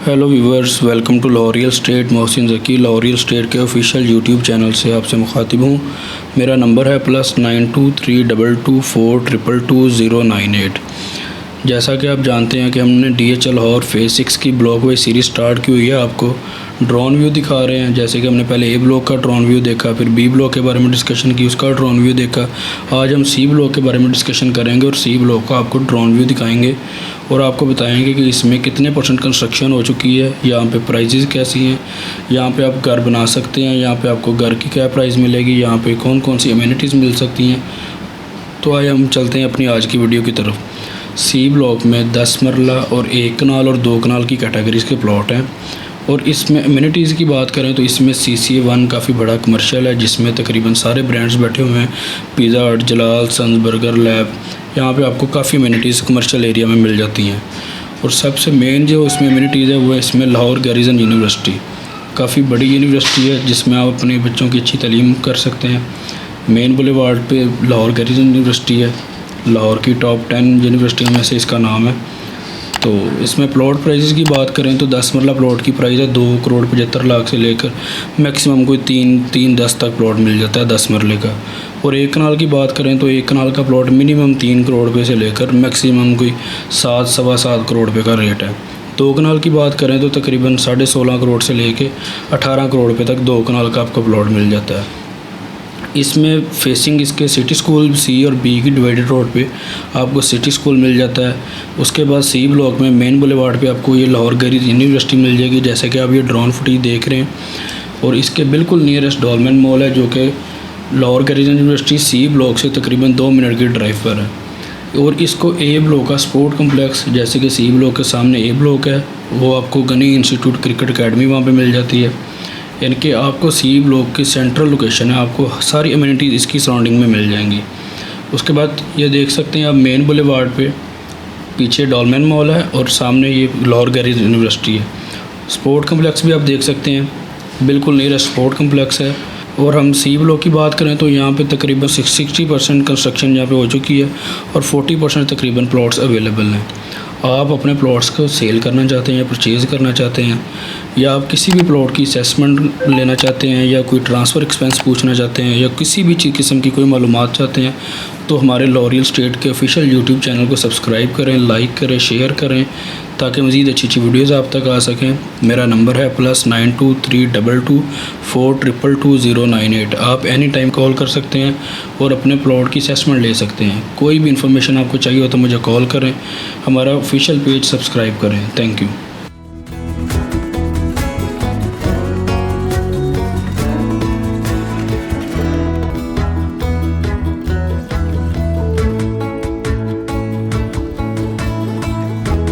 Hello viewers, welcome to Lahore real estate. Mohsin Zaki Lahore real estate के official YouTube channel से आपसे मुखातिब हूँ। मेरा नंबर है +923224222098। जैसा कि आप जानते हैं कि हमने DHL लाहौर फेज़ 6 की ब्लॉक वाइज सीरीज़ स्टार्ट की हुई है। आपको ड्रोन व्यू दिखा रहे हैं, जैसे कि हमने पहले A ब्लॉक का ड्रोन व्यू देखा, फिर B ब्लॉक के बारे में डिस्कशन की, उसका ड्रोन व्यू देखा। आज हम C ब्लॉक के बारे में डिस्कशन करेंगे और C ब्लॉक का आपको ड्रोन व्यू दिखाएंगे और आपको बताएंगे कि इसमें कितने % कंस्ट्रक्शन हो चुकी है, यहाँ पे प्राइजेज़ कैसी हैं, यहाँ पे आप घर बना सकते हैं, यहाँ पे आपको घर की क्या प्राइस मिलेगी, यहाँ पे कौन कौन सी अमेनिटीज़ मिल सकती हैं। तो आइए हम चलते हैं अपनी आज की वीडियो की तरफ। C ब्लॉक में 10 मरला और 1 कनाल और 2 कनाल की कैटेगरीज़ के प्लॉट हैं और इसमें अमेनिटीज़ की बात करें तो इसमें CCA1 काफ़ी बड़ा कमर्शियल है, जिसमें तकरीबन सारे ब्रांड्स बैठे हुए हैं। पिज़्ज़ा हट, जलाल, सन्स बर्गर लैब, यहाँ पे आपको काफ़ी अमेनिटीज़ कमर्शियल एरिया में मिल जाती हैं। और सबसे मेन जो इसमें अमेनिटीज़ है वो इसमें लाहौर गैरिजन यूनिवर्सिटी, काफ़ी बड़ी यूनिवर्सिटी है जिसमें आप अपने बच्चों की अच्छी तालीम कर सकते हैं। मेन बुलेवार्ड पे लाहौर गैरिजन यूनिवर्सिटी है, लाहौर की टॉप 10 यूनिवर्सिटियों में से इसका नाम है। तो इसमें प्लॉट प्राइसेस की बात करें तो 10 मरला प्लॉट की प्राइस है 2,75,00,000 से लेकर मैक्सिमम कोई 3-10 तक प्लॉट मिल जाता है 10 मरले का। और 1 कनाल की बात करें तो 1 कनाल का प्लॉट मिनिमम 3 करोड़ रुपये से लेकर मैक्सिमम कोई 7-7.25 करोड़ रुपये का रेट है। 2 कनाल की बात करें तो तकरीबन 16.5 करोड़ से लेकर 18 करोड़ रुपये तक 2 कनाल का आपका प्लॉट मिल जाता है। इसमें फेसिंग इसके सिटी स्कूल C और B की डिवाइडेड रोड पे आपको सिटी स्कूल मिल जाता है। उसके बाद C ब्लॉक में मेन बुलेवार्ड पे आपको ये लाहौर गैरिजन यूनिवर्सिटी मिल जाएगी, जैसे कि आप ये ड्रोन फुटेज देख रहे हैं। और इसके बिल्कुल नियरेस्ट डॉलमेन मॉल है, जो कि Lahore garrison university C block से तकरीबन 2 मिनट की ड्राइव पर है। और इसको A ब्लॉक का स्पोर्ट कम्प्लेक्स, जैसे कि C ब्लॉक के सामने A ब्लॉक है, वो आपको गनी इंस्टीट्यूट क्रिकेट अकेडमी वहाँ पर मिल जाती है। यानी कि आपको C ब्लॉक की सेंट्रल लोकेशन है, आपको सारी अमेनिटीज़ इसकी सराउंडिंग में मिल जाएंगी। उसके बाद ये देख सकते हैं आप मेन बुलेवार्ड पे पीछे डॉलमेन मॉल है और सामने ये लाहौर गैरिजन यूनिवर्सिटी है। स्पोर्ट कम्प्लेक्स भी आप देख सकते हैं, बिल्कुल नियरेस्ट स्पोर्ट कम्प्लेक्स है। और हम C ब्लॉक की बात करें तो यहाँ पे तकरीबन 60% कंस्ट्रक्शन यहाँ पे हो चुकी है और 40% तकरीबन प्लॉट्स अवेलेबल हैं। आप अपने प्लॉट्स को सेल करना चाहते हैं या परचेज़ करना चाहते हैं, या आप किसी भी प्लॉट की असेसमेंट लेना चाहते हैं, या कोई ट्रांसफ़र एक्सपेंस पूछना चाहते हैं, या किसी भी किस्म की कोई मालूमात चाहते हैं, तो हमारे लाहौर रियल एस्टेट के ऑफिशियल यूट्यूब चैनल को सब्सक्राइब करें, लाइक करें, शेयर करें, ताकि मज़ीद अच्छी अच्छी वीडियोज़ आप तक आ सकें। मेरा नंबर है +923224222098। आप एनी टाइम कॉल कर सकते हैं और अपने प्लॉट की असेसमेंट ले सकते हैं। कोई भी इन्फॉर्मेशन आपको चाहिए हो तो मुझे कॉल करें, हमारा ऑफिशियल पेज सब्सक्राइब करें। Thank you.